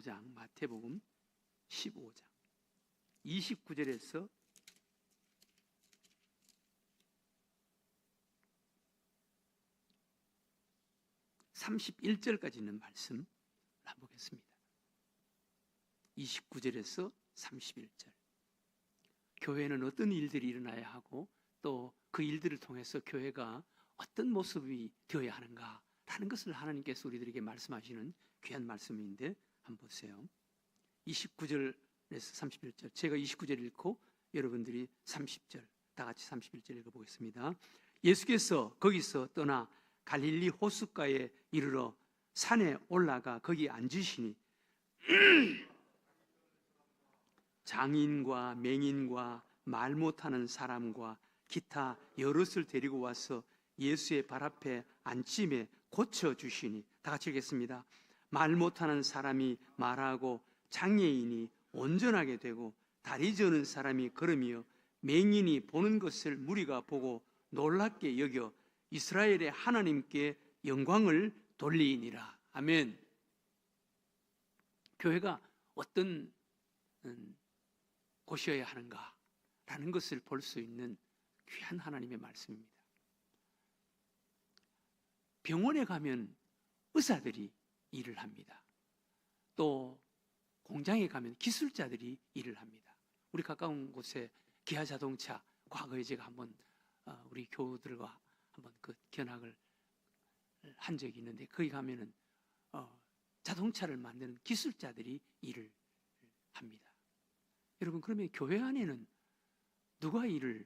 15장, 마태복음 15장 29절에서 31절까지 있는 말씀 보겠습니다. 29절에서 31절. 교회는 어떤 일들이 일어나야 하고 또 그 일들을 통해서 교회가 어떤 모습이 되어야 하는가라는 것을 하나님께서 우리들에게 말씀하시는 귀한 말씀인데 한번 보세요. 29절에서 31절. 제가 29절 읽고 여러분들이 30절, 다 같이 31절 읽어보겠습니다. 예수께서 거기서 떠나 갈릴리 호숫가에 이르러 산에 올라가 거기 앉으시니 장인과 맹인과 말 못하는 사람과 기타 여럿을 데리고 와서 예수의 발 앞에 앉힘에 고쳐주시니, 다 같이 읽겠습니다. 말 못하는 사람이 말하고 장애인이 온전하게 되고 다리 저는 사람이 걸으며 맹인이 보는 것을 무리가 보고 놀랍게 여겨 이스라엘의 하나님께 영광을 돌리니라. 아멘. 교회가 어떤 곳이어야 하는가라는 것을 볼 수 있는 귀한 하나님의 말씀입니다. 병원에 가면 의사들이 일을 합니다. 또 공장에 가면 기술자들이 일을 합니다. 우리 가까운 곳에 기아자동차, 과거에 제가 한번 우리 교우들과 한번 그 견학을 한 적이 있는데, 거기 가면은 자동차를 만드는 기술자들이 일을 합니다. 여러분, 그러면 교회 안에는 누가 일을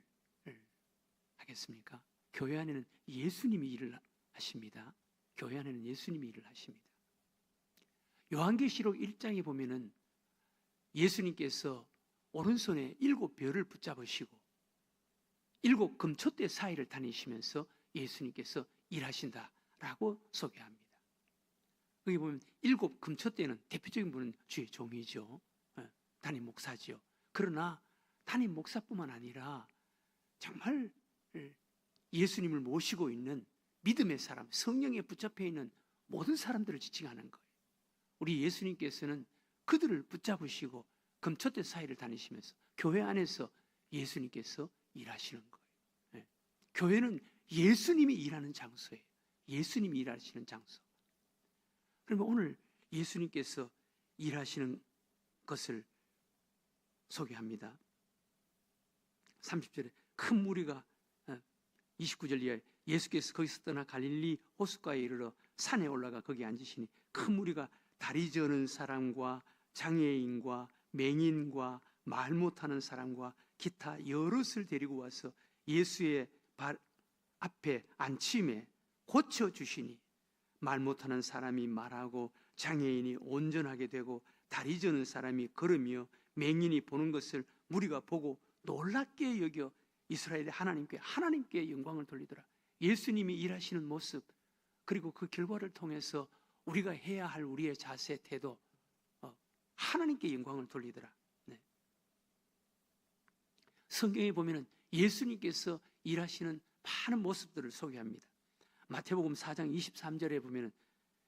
하겠습니까? 교회 안에는 예수님이 일을 하십니다. 교회 안에는 예수님이 일을 하십니다. 요한계시록 1장에 보면은 예수님께서 오른손에 7별을 붙잡으시고 7 금촛대 사이를 다니시면서 예수님께서 일하신다라고 소개합니다. 여기 보면 7 금촛대는 대표적인 분은 주의 종이죠. 담임 목사지요. 그러나 담임 목사뿐만 아니라 정말 예수님을 모시고 있는 믿음의 사람, 성령에 붙잡혀 있는 모든 사람들을 지칭하는 거예요. 우리 예수님께서는 그들을 붙잡으시고 금촛대 사이를 다니시면서 교회 안에서 예수님께서 일하시는 거예요. 교회는 예수님이 일하는 장소예요. 예수님이 일하시는 장소. 그러면 오늘 예수님께서 일하시는 것을 소개합니다. 30절에 큰 무리가, 29절 이하에 예수께서 거기서 떠나 갈릴리 호숫가에 이르러 산에 올라가 거기 앉으시니 큰 무리가 다리 저는 사람과 장애인과 맹인과 말 못하는 사람과 기타 여럿을 데리고 와서 예수의 발 앞에 앉힘에 고쳐주시니, 말 못하는 사람이 말하고 장애인이 온전하게 되고 다리 저는 사람이 걸으며 맹인이 보는 것을 무리가 보고 놀랍게 여겨 이스라엘의 하나님께 영광을 돌리더라. 예수님이 일하시는 모습, 그리고 그 결과를 통해서 우리가 해야 할 우리의 자세, 태도, 하나님께 영광을 돌리더라. 네. 성경에 보면은 예수님께서 일하시는 많은 모습들을 소개합니다. 마태복음 4장 23절에 보면은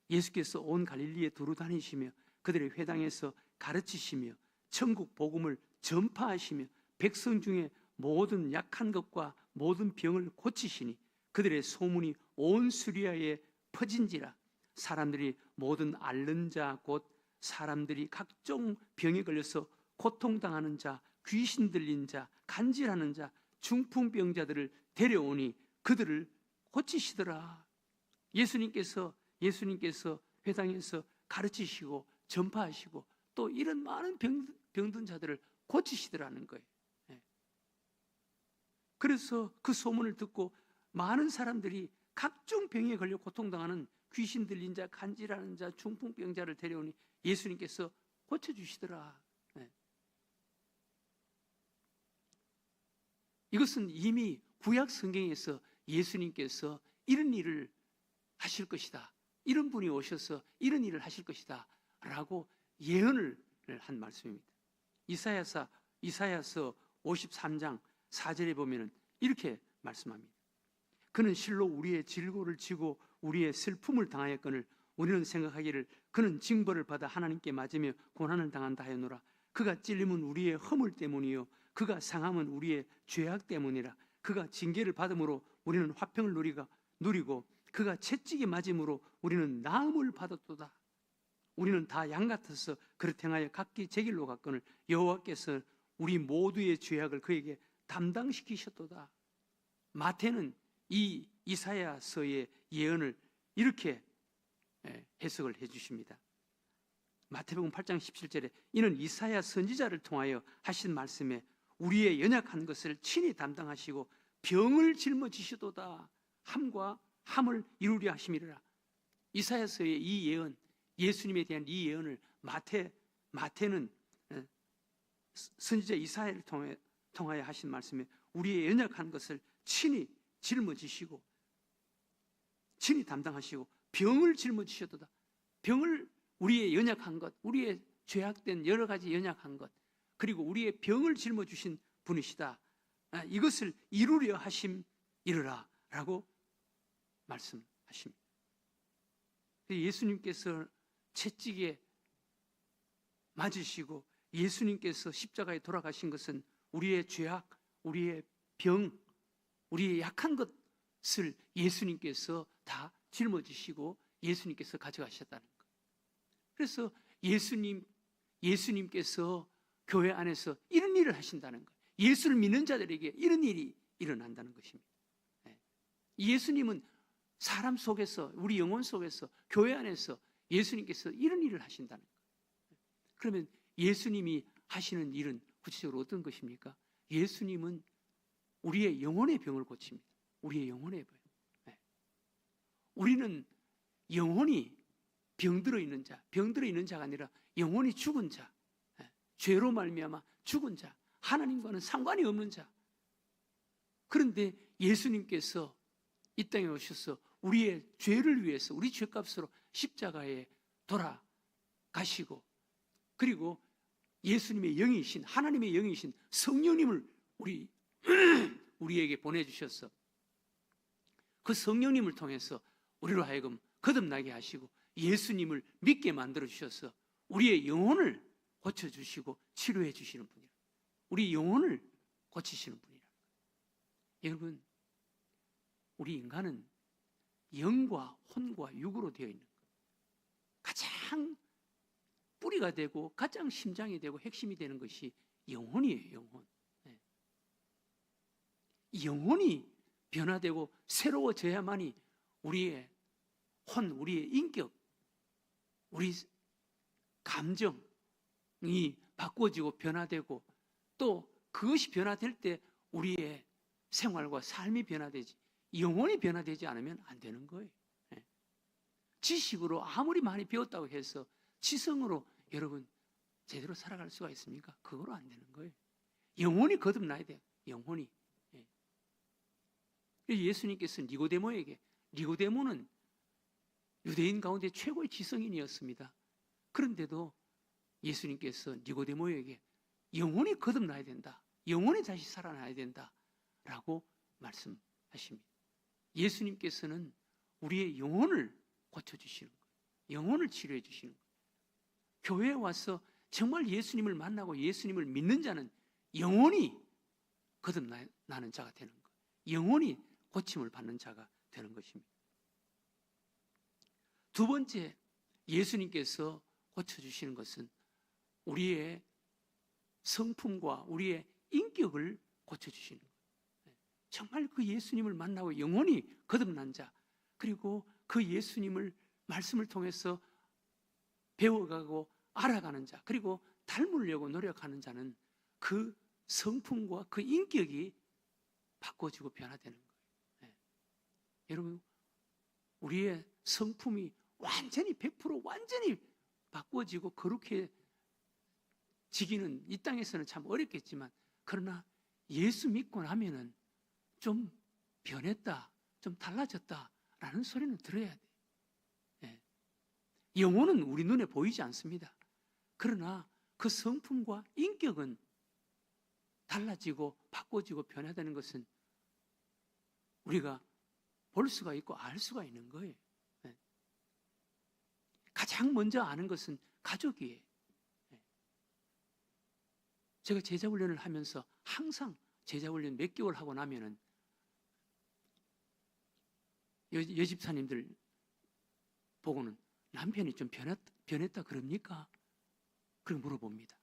예수께서 온 갈릴리에 두루 다니시며 그들의 회당에서 가르치시며 천국 복음을 전파하시며 백성 중에 모든 약한 것과 모든 병을 고치시니 그들의 소문이 온 수리아에 퍼진지라. 사람들이 모든 앓는 자, 곧 사람들이 각종 병에 걸려서 고통당하는 자, 귀신 들린 자, 간질하는 자, 중풍병자들을 데려오니 그들을 고치시더라. 예수님께서 회당에서 가르치시고 전파하시고 또 이런 많은 병든 자들을 고치시더라는 거예요. 그래서 그 소문을 듣고 많은 사람들이 각종 병에 걸려 고통당하는 귀신 들린 자, 간질하는 자, 중풍병자를 데려오니 예수님께서 고쳐주시더라. 이것은 이미 구약 성경에서 예수님께서 이런 일을 하실 것이다, 이런 분이 오셔서 이런 일을 하실 것이다 라고 예언을 한 말씀입니다. 이사야서 53장 4절에 보면 이렇게 말씀합니다. 그는 실로 우리의 질고를 지고 우리의 슬픔을 당하였거늘 우리는 생각하기를 그는 징벌을 받아 하나님께 맞으며 고난을 당한다 하였노라. 그가 찔림은 우리의 허물 때문이요 그가 상함은 우리의 죄악 때문이라. 그가 징계를 받음으로 우리는 화평을 누리고 그가 채찍에 맞음으로 우리는 나음을 받았도다. 우리는 다 양 같아서 그릇 행하여 각기 제 길로 갔거늘 여호와께서 우리 모두의 죄악을 그에게 담당시키셨도다. 마태는 이 이사야서의 예언을 이렇게 해석을 해주십니다. 마태복음 8장 17절에 이는 이사야 선지자를 통하여 하신 말씀에 우리의 연약한 것을 친히 담당하시고 병을 짊어지시도다. 함과 함을 이루려 하심이라. 이사야서의 이 예언, 예수님에 대한 이 예언을 마태는 선지자 이사야를 통하여 하신 말씀에 우리의 연약한 것을 친히 짊어지시고 친히 담당하시고 병을 짊어지셨도다. 병을, 우리의 연약한 것, 우리의 죄악된 여러 가지 연약한 것, 그리고 우리의 병을 짊어주신 분이시다. 이것을 이루려 하심이라 라고 말씀하십니다. 예수님께서 채찍에 맞으시고 예수님께서 십자가에 돌아가신 것은 우리의 죄악, 우리의 병, 우리의 약한 것을 예수님께서 다 짊어지시고 예수님께서 가져가셨다는 것. 그래서 예수님께서 교회 안에서 이런 일을 하신다는 것. 예수를 믿는 자들에게 이런 일이 일어난다는 것입니다. 예수님은 사람 속에서, 우리 영혼 속에서, 교회 안에서 예수님께서 이런 일을 하신다는 것. 그러면 예수님이 하시는 일은 구체적으로 어떤 것입니까? 예수님은 우리의 영혼의 병을 고칩니다. 우리의 영혼의 병. 우리는 영혼이 병들어 있는 자가 아니라 영혼이 죽은 자, 죄로 말미암아 죽은 자, 하나님과는 상관이 없는 자. 그런데 예수님께서 이 땅에 오셔서 우리의 죄를 위해서, 우리 죄값으로 십자가에 돌아가시고, 그리고 예수님의 영이신, 하나님의 영이신 성령님을 우리에게 보내주셔서 그 성령님을 통해서 우리로 하여금 거듭나게 하시고 예수님을 믿게 만들어 주셔서 우리의 영혼을 고쳐주시고 치료해 주시는 분이라. 우리 영혼을 고치시는 분이라. 여러분, 우리 인간은 영과 혼과 육으로 되어 있는 거예요. 가장 뿌리가 되고 가장 심장이 되고 핵심이 되는 것이 영혼이에요. 영혼. 영혼이 변화되고 새로워져야만이 우리의 혼, 우리의 인격, 우리 감정이 바꿔지고 변화되고, 또 그것이 변화될 때 우리의 생활과 삶이 변화되지, 영혼이 변화되지 않으면 안 되는 거예요. 지식으로 아무리 많이 배웠다고 해서 지성으로 여러분 제대로 살아갈 수가 있습니까? 그거로 안 되는 거예요. 영혼이 거듭나야 돼요. 영혼이. 예수님께서 니고데모는 유대인 가운데 최고의 지성인이었습니다. 그런데도 예수님께서 니고데모에게 영혼이 거듭나야 된다, 영혼이 다시 살아나야 된다 라고 말씀하십니다. 예수님께서는 우리의 영혼을 고쳐주시는 거예요. 영혼을 치료해 주시는 거예요. 교회에 와서 정말 예수님을 만나고 예수님을 믿는 자는 영혼이 거듭나는 자가 되는 거예요. 영혼이 고침을 받는 자가 되는 것입니다. 두 번째, 예수님께서 고쳐주시는 것은 우리의 성품과 우리의 인격을 고쳐주시는 거예요. 정말 그 예수님을 만나고 영혼이 거듭난 자, 그리고 그 예수님을 말씀을 통해서 배워가고 알아가는 자, 그리고 닮으려고 노력하는 자는 그 성품과 그 인격이 바꿔지고 변화되는 거예요. 여러분, 우리의 성품이 완전히 100% 완전히 바꿔지고 거룩해 지기는 이 땅에서는 참 어렵겠지만, 그러나 예수 믿고 나면은 좀 변했다, 좀 달라졌다라는 소리는 들어야 돼. 영혼은 우리 눈에 보이지 않습니다. 그러나 그 성품과 인격은 달라지고 바꿔지고 변화되는 것은 우리가 볼 수가 있고 알 수가 있는 거예요. 가장 먼저 아는 것은 가족이에요. 제가 제자훈련을 하면서 항상 제자훈련 몇 개월 하고 나면은 여집사님들 보고는 남편이 좀 변했다 그럽니까? 그렇게 물어봅니다.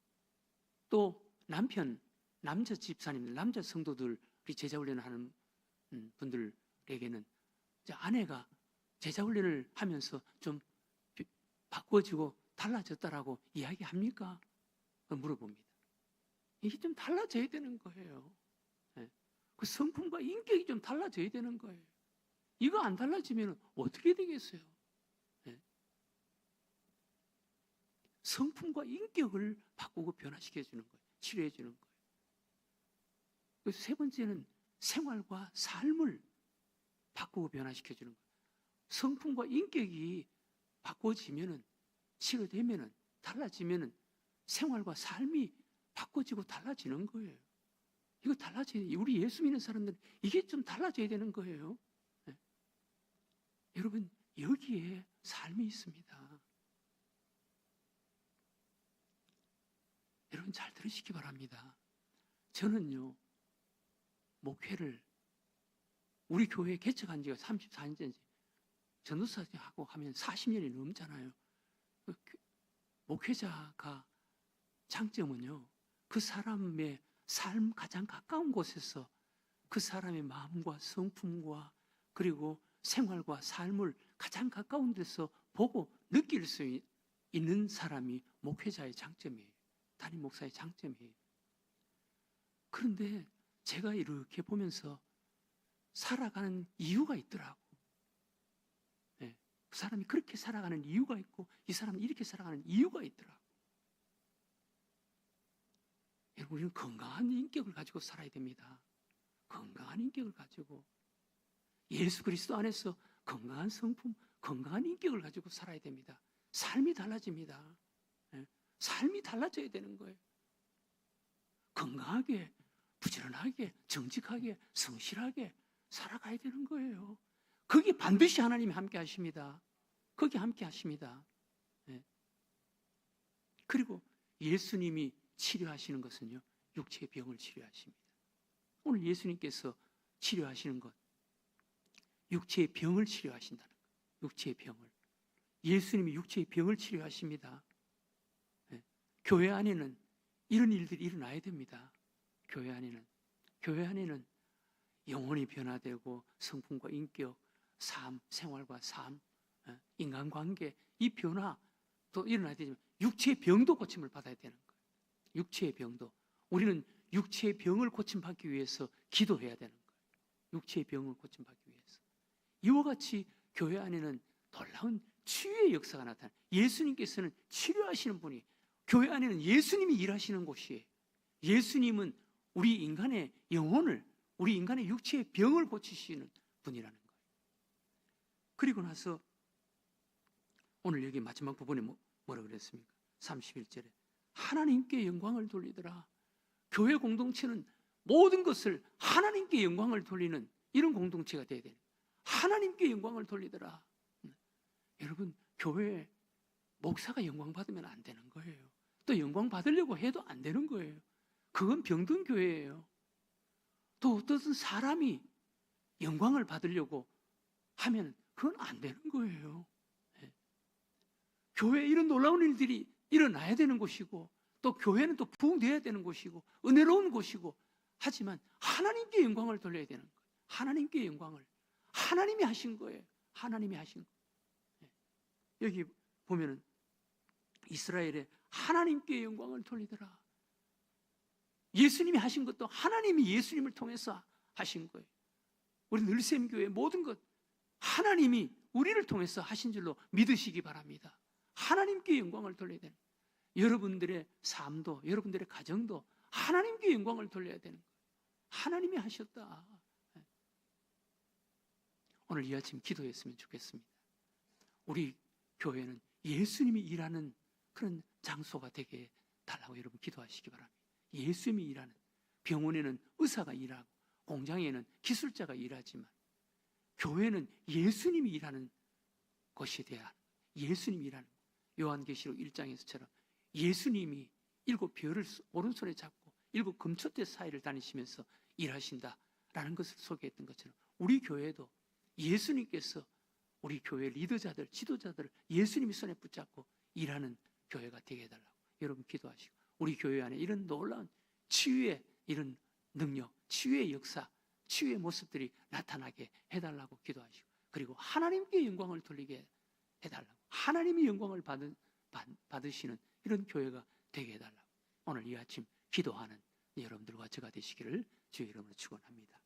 또 남자 집사님들, 남자 성도들이 제자훈련을 하는 분들에게는 아내가 제자훈련을 하면서 좀 바꿔지고 달라졌다라고 이야기합니까? 물어봅니다. 이게 좀 달라져야 되는 거예요. 그 성품과 인격이 좀 달라져야 되는 거예요. 이거 안 달라지면 어떻게 되겠어요? 성품과 인격을 바꾸고 변화시켜주는 거예요. 치료해주는 거예요. 그래서 세 번째는 생활과 삶을 바꾸고 변화시켜주는 거예요. 성품과 인격이 바꿔지면은, 치료되면은, 달라지면은 생활과 삶이 바꿔지고 달라지는 거예요. 이거 달라져야 돼요. 우리 예수 믿는 사람들은 이게 좀 달라져야 되는 거예요. 네. 여러분, 여기에 삶이 있습니다. 여러분 잘 들으시기 바랍니다. 저는요, 목회를 우리 교회 개척한 지가 34년째, 전도사하고 하면 40년이 넘잖아요. 목회자가 장점은요, 그 사람의 삶 가장 가까운 곳에서 그 사람의 마음과 성품과 그리고 생활과 삶을 가장 가까운 데서 보고 느낄 수 있는 사람이 목회자의 장점이에요. 담임 목사의 장점이에요. 그런데 제가 이렇게 보면서 살아가는 이유가 있더라고. 네, 그 사람이 그렇게 살아가는 이유가 있고 이 사람이 이렇게 살아가는 이유가 있더라고. 여러분, 우리는 건강한 인격을 가지고 살아야 됩니다. 건강한 인격을 가지고 예수 그리스도 안에서 건강한 성품, 건강한 인격을 가지고 살아야 됩니다. 삶이 달라집니다. 네, 삶이 달라져야 되는 거예요. 건강하게, 부지런하게, 정직하게, 성실하게 살아가야 되는 거예요. 거기에 반드시 하나님이 함께 하십니다. 거기 함께 하십니다. 네. 그리고 예수님이 치료하시는 것은요, 육체의 병을 치료하십니다. 오늘 예수님께서 치료하시는 것, 육체의 병을 치료하신다는 거예요. 육체의 병을. 예수님이 육체의 병을 치료하십니다. 네. 교회 안에는 이런 일들이 일어나야 됩니다. 교회 안에는 영혼이 변화되고 성품과 인격, 삶, 생활과 삶, 인간관계, 이 변화도 일어나야 되지만 육체의 병도 고침을 받아야 되는 거예요. 육체의 병도. 우리는 육체의 병을 고침받기 위해서 기도해야 되는 거예요. 육체의 병을 고침받기 위해서. 이와 같이 교회 안에는 놀라운 치유의 역사가 나타나요. 예수님께서는 치료하시는 분이, 교회 안에는 예수님이 일하시는 곳이에요. 예수님은 우리 인간의 영혼을, 우리 인간의 육체의 병을 고치시는 분이라는 거예요. 그리고 나서 오늘 여기 마지막 부분에 뭐라고 그랬습니까? 31절에 하나님께 영광을 돌리더라. 교회 공동체는 모든 것을 하나님께 영광을 돌리는 이런 공동체가 되어야 돼요. 하나님께 영광을 돌리더라. 여러분, 교회에 목사가 영광 받으면 안 되는 거예요. 또 영광 받으려고 해도 안 되는 거예요. 그건 병든 교회예요. 또 어떤 사람이 영광을 받으려고 하면 그건 안 되는 거예요. 네. 교회에 이런 놀라운 일들이 일어나야 되는 곳이고, 또 교회는 또 부흥되어야 되는 곳이고, 은혜로운 곳이고, 하지만 하나님께 영광을 돌려야 되는 거예요. 하나님께 영광을. 하나님이 하신 거예요. 하나님이 하신 거예요. 네. 여기 보면은 이스라엘에 하나님께 영광을 돌리더라. 예수님이 하신 것도 하나님이 예수님을 통해서 하신 거예요. 우리 늘샘교회 모든 것 하나님이 우리를 통해서 하신 줄로 믿으시기 바랍니다. 하나님께 영광을 돌려야 되는 거예요. 여러분들의 삶도, 여러분들의 가정도 하나님께 영광을 돌려야 되는 거예요. 하나님이 하셨다. 오늘 이 아침 기도했으면 좋겠습니다. 우리 교회는 예수님이 일하는 그런 장소가 되게 달라고 여러분 기도하시기 바랍니다. 예수님이 일하는, 병원에는 의사가 일하고 공장에는 기술자가 일하지만 교회는 예수님이 일하는 것이 돼야 합니다. 예수님이 일하는 것. 요한계시록 1장에서처럼 예수님이 7별을 오른손에 잡고 7금초대 사이를 다니시면서 일하신다라는 것을 소개했던 것처럼 우리 교회도 예수님께서 우리 교회 리더자들, 지도자들을 예수님이 손에 붙잡고 일하는 교회가 되게 해달라고 여러분 기도하시고, 우리 교회 안에 이런 놀라운 치유의 이런 능력, 치유의 역사, 치유의 모습들이 나타나게 해달라고 기도하시고, 그리고 하나님께 영광을 돌리게 해달라고, 하나님이 영광을 받으시는 이런 교회가 되게 해달라고 오늘 이 아침 기도하는 여러분들과 제가 되시기를 주의 이름으로 축원합니다.